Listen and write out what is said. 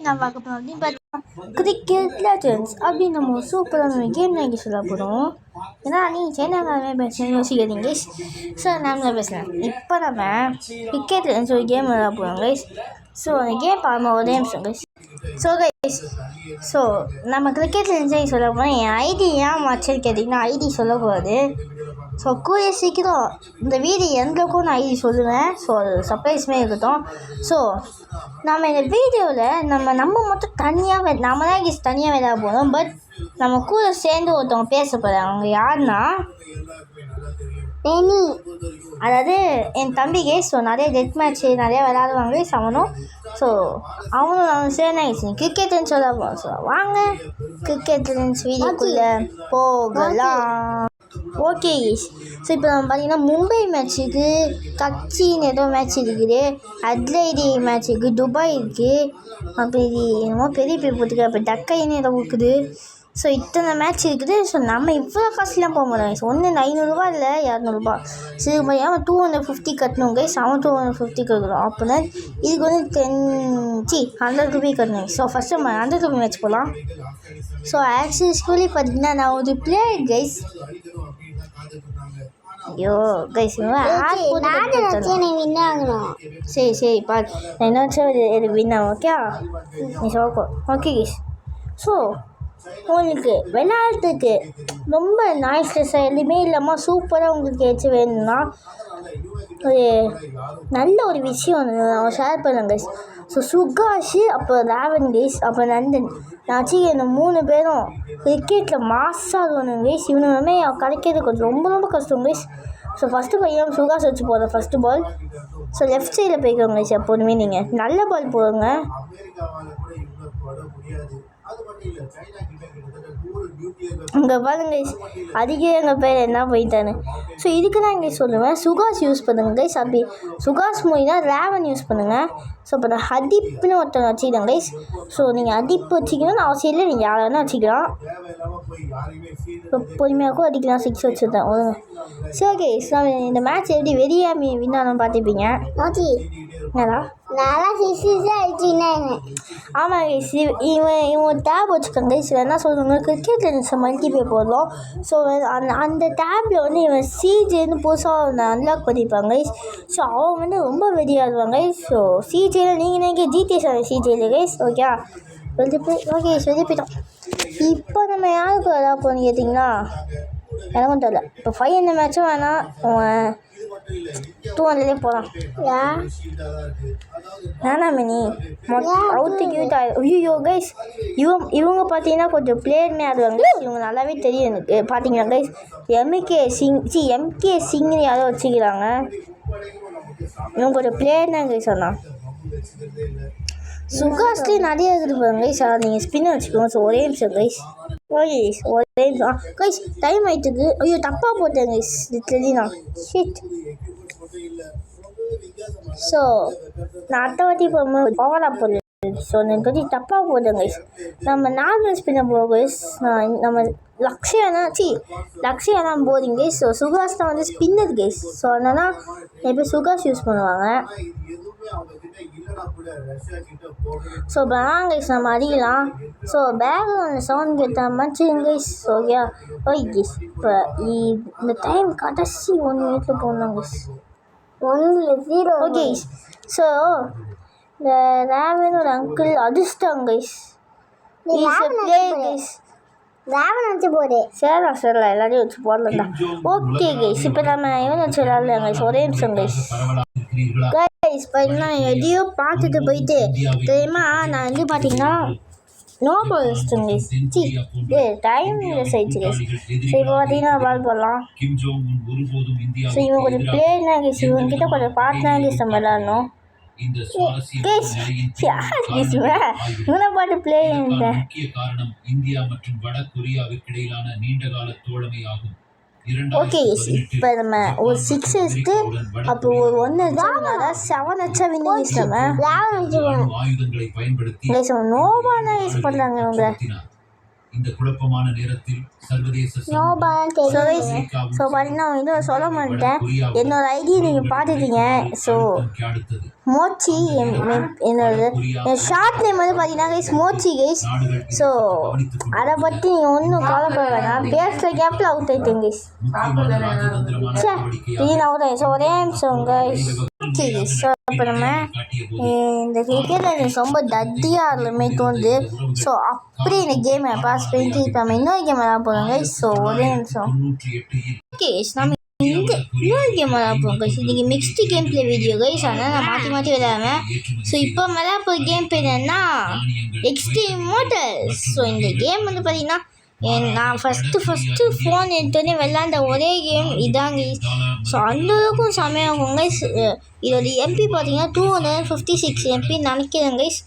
நான் பார்க்க போகிறோம் அப்படின்னு பார்த்தீங்கன்னா கிரிக்கெட் லெஜெண்ட்ஸ் அப்படின்னு நம்ம சூப்பரான கேம் நான் இங்கே சொல்ல போகிறோம். ஏன்னா நீ சேனல்காரமே பேசுகிறேன் யோசிக்கிறீங்க. ஸோ நான் பேசுகிறேன். இப்போ நம்ம கிரிக்கெட் லெஜெண்ட்ஸ் ஒரு கேம் விளையாட போகிறோம் கைஸ். ஸோ அந்த கேம் பார்க்க ஒரு நிமிஷம் கைஸ். ஸோ கைஸ் நம்ம கிரிக்கெட் லெஜெண்ட்ஸ் சொல்ல போனால் என் ஐடி ஏன் வச்சுன்னு கேட்டிங்கன்னா ஐடி சொல்லக்கூடாது. ஸோ கூடிய சீக்கிரம் இந்த வீடியோ எங்களுக்கும் நான் ஐடி சொல்லுவேன். ஸோ அது சர்ப்ரைஸ்மே இருக்கட்டும். ஸோ நம்ம இந்த வீடியோவில் நம்ம மட்டும் தனியாக நம்ம தான் தனியாக விளையாட போகிறோம். பட் நம்ம கூட சேர்ந்து ஒருத்தவங்க பேச போகிறாங்க. அவங்க யாருன்னா நீ, அதாவது என் தம்பி கேஸ். ஸோ நிறைய டெத் மேட்ச் நிறையா விளையாடுவாங்க அவனும். ஸோ அவனும் சேர்ந்து கிரிக்கெட்டுன்னு சொல்ல போகிறோம். ஸோ வாங்க கிரிக்கெட் வீடியோக்குள்ளே போகலாம். Okay guys. ஸோ இப்போ நம்ம பார்த்தீங்கன்னா மும்பை மேட்ச் இருக்குது, கட்சின்னு ஏதோ மேட்ச் இருக்குது, அட்லைடி மேட்ச் இருக்குது, துபாய் இருக்குது, அப்போ இது என்னமோ பெரிய பேர் போட்டுருக்கு, அப்போ டக்கைன்னு ஏதோ இருக்குது. ஸோ இத்தனை மேட்ச் இருக்குது. ஸோ நம்ம இவ்வளோ காசுலாம் போக மாட்டோம் கைஸ். ஒன்று 500 இல்லை 200. சரி அவன் 250 கட்டணும் கைஸ். அவன் 250 கட்டணும். அப்போனா இதுக்கு வந்து 100 ரூபி கட்டணும். ஸோ ஃபஸ்ட்டு நம்ம 100 ரூபி மேட்ச் போகலாம். ஸோ ஆக்சுவலி பார்த்தீங்கன்னா நான் ஒரு பிளேயர் கைஸ். ஐயோ கைஸ் சரி பாரு நான் என்ன வின் ஆகும். ஓகே நீ சொல்ல ஓகே கைஸ். ஸோ உங்களுக்கு விளையாடுறதுக்கு ரொம்ப நாய்ஸ்லெஸ்ஸாக எதுவுமே இல்லாமல் சூப்பராக உங்களுக்கு ஏதாச்சும் வேணும்னா ஒரு நல்ல ஒரு விஷயம் அவன் ஷேர் பண்ணேன் கைஸ். ஸோ சுகாஷ், அப்புறம் ராவன் கைஸ், அப்புறம் நந்தன், நான் வச்சுக்க இந்த 3 பேரும் கிரிக்கெட்டில் மாஸாக இருக்கணும் கைஸ். இவனுமே கிடைக்கிறது கொஞ்சம் ரொம்ப கஷ்டம் கைஸ். ஸோ ஃபஸ்ட்டு பையன் சுகாஷ் வச்சு போகிறேன் ஃபஸ்ட்டு பால். ஸோ லெஃப்ட் சைடில் போய்க்கோங்க கைஸ். எப்போதுமே நீங்கள் நல்ல பால் போடுங்க. அங்கே பாருங்க கைஸ் அதிக எங்கள் பேர் என்ன போயிட்டானு. ஸோ இதுக்கு தான் இங்கே சொல்லுவேன் சுகாஷ் யூஸ் பண்ணுங்க கைஸ். அப்படி சுகாஷ் மூலினா ரேவன் யூஸ் பண்ணுங்கள். ஸோ இப்போ நான் ஹதீப்னு ஒருத்தவங்க வச்சுக்கிட்டேன் கைஸ். ஸோ நீங்கள் ஹதீப் வச்சுக்கணும்னு அவசியம் இல்லை, நீங்கள் யாரை வேணால் வச்சுக்கலாம். இப்போ பொறுமையாகவும் அடிக்கலாம். 6 வச்சுருந்தேன் ஒழுங்க. சரி கைஸ் இந்த மேட்ச் எப்படி வெளியே வின்னாலும் பார்த்துப்பீங்க. என்னடா ஆமாம் கைஸ் இவன் டேப் வச்சுக்கோங்க கைஸ். என்ன சொல்லுவாங்க கிரிக்கெட் லெஜெண்ட்ஸை மல்டிப்ளே போடுறோம். ஸோ அந்த டேப்பில் வந்து இவன் சிஜேன்னு புதுசாக அன்லாக் பண்ணியிருப்பாங்க கைஸ். ஸோ அவன் வந்து ரொம்ப வெடியாடுவாங்க கைஸ். ஸோ சிஜேல நீங்கள் ஜிடிஎஸ் சிஜேல கைஸ். ஓகே ஓகே வெளியே போயிட்டோம். இப்போ நம்ம யாருக்கு விளையாட போகணும்னு கேட்டிங்கன்னா எனக்கும் தெரியல. இப்போ 500 மேட்சும் வேணாம், 200 போகலாம். வேணாமினி அவுட்டு கியூட் ஐயோ கைஸ். இவங்க பார்த்தீங்கன்னா கொஞ்சம் பிளேயர்னே ஆடுவாங்க. இவங்க நல்லாவே தெரியும் எனக்கு. பார்த்தீங்கன்னா கைஸ் எம்கே சிங்னு யாரோ வச்சுக்கிறாங்க. இவங்க கொஞ்சம் பிளேயர் தான் கைஸ். சொன்னால் சுகாஷ்லேயே நிறைய இருக்குது பாருங்க கைஸ். நீங்கள் ஸ்பின்னை வச்சுக்கோங்க. ஸோ ஒரே நிமிஷம் கைஸ். ஓகே கைஸ் ஒரே நிமிஷம் கைஸ். டைம் ஆகிட்டுருக்கு. ஐயோ தப்பாக போட்டேன் கைஸ். தெரியுனா ஷிட். ஸோ நான் அடுத்த வாட்டி போகும்போது பவராக போடுறேன். ஸோ எனக்கு கொஞ்சம் தப்பாக போட்டேன் கைஸ். நம்ம நார்மல் ஸ்பின்னை போகும் கைஸ். நம்ம லக்ஷயா தான் போதிங் கைஸ். ஸோ சுகாஷ் தான் வந்து ஸ்பின்னர் கைஸ். ஸோ அதனால் எப்போ சுகாஷ் யூஸ் பண்ணுவாங்க. ஸோ பேக் கைஸ் நம்ம அடிக்கலாம். ஸோ பேக்ரவுண்ட் சவுண்ட் கேட்டால் matching guys. Okay okay guys. இப்போ இந்த டைம் கடைசி 1 மினிட்ல போடணும் கைஸ். 1-0 okay guys. ஸோ இந்த ரேவனோட அங்கிள் அதிர்ஷ்டம் கைஸ். ரேவன் வச்சு போடு. சரிலாம் எல்லாரையும் வச்சு போடலண்டா. ஓகே கைஸ் இப்போ நம்ம இவன் வச்சு விளாட்லாம் கைஸ். ஒரே நிமிஷம் கைஸ். கைஸ் பார்த்தீங்கன்னா எதையோ பார்த்துட்டு போயிட்டு தெரியுமா நான் வந்து பார்த்தீங்கன்னா நோ பால் வச்சிட்டேன் கைஸ். டைம் வேஸ்ட் ஆயிடுச்சு கைஸ். ஸோ இப்போ பார்த்தீங்கன்னா பால் போடலாம். ஸோ இவன் கொஞ்சம் பிளேயர் தான் கைஸ். இவங்ககிட்ட கொஞ்சம் பார்த்து தான் கைஸ் நம்ம விளாடணும் கைஸ். இவனை பாட்டு பிளேயர். இந்தியா மற்றும் வட கொரியாவிற்கு இடையிலான நீண்டகால தோழமை ஆகும். ஓகே இப்போ நம்ம ஒரு 6 எடுத்து அப்போ ஒரு 1 அடிச்சா 7 அடிச்சா வின்னு கைஸ். நம்ம ஆயுதங்களை பயன்படுத்தி கைஸ் நோவானா யூஸ் பண்ணுறாங்க இவங்க. இந்த குழப்பமான நேரத்தில் சர்வதேச ஸோ பார்த்தீங்கன்னா வந்து சொல்ல மாட்டேன் என்னோட ஐடி நீங்கள் பார்த்துட்டீங்க. ஸோ அடுத்தது மோச்சி என்னோட ஷார்ட் நேம் வந்து பார்த்தீங்கன்னா கைஸ் மோச்சி கைஸ். ஸோ அதை பற்றி நீங்கள் ஒன்றும் கவலைப்பட வேணாம். பேசுகிற கேப்பில் அவுட் ஆகிட்டேன் கைஸ். முக்கியமான ராஜதந்திரமான சே நடவடிக்கையாக இது நான் ஒரு ஸோ ஒரே நிமிஷம் கைஸ். ஓகே ஸோ இப்போ நம்ம காட்டிய போது இந்த கிரிக்கெட் எனக்கு ரொம்ப தத்தியாக இருந்துமே தோணுது. ஸோ அப்படியே இந்த கேமை பாஸ் பண்ணிட்டு இப்போ நம்ம இன்னொரு கேம் விளாட போகிறோம் கைஸ். ஸோ ஒரே நிமிஷம் 98 ஓகே நம்ம இந்த இன்னொரு கேம் விளாட போகிறோம் கைஸ். இன்றைக்கி mixed game play video guys. அதனால் நான் மாற்றி விளையாடுவேன். ஸோ இப்போ விளையாட போகிற கேம் பேர் என்னன்னா எக்ஸ்ட்ரீம் மோட்டர்ஸ். ஸோ இந்த கேம் வந்து பார்த்தீங்கன்னா நான் ஃபஸ்ட்டு ஃபோன் எடுத்தோடனே விளாண்ட ஒரே கேம் இதாங்க. ஸோ அந்தளவுக்கும் செமையாகும் கைஸ். இதோட எம்பி பார்த்தீங்கன்னா 256 MP நினைக்கிறேன் கைஸ்.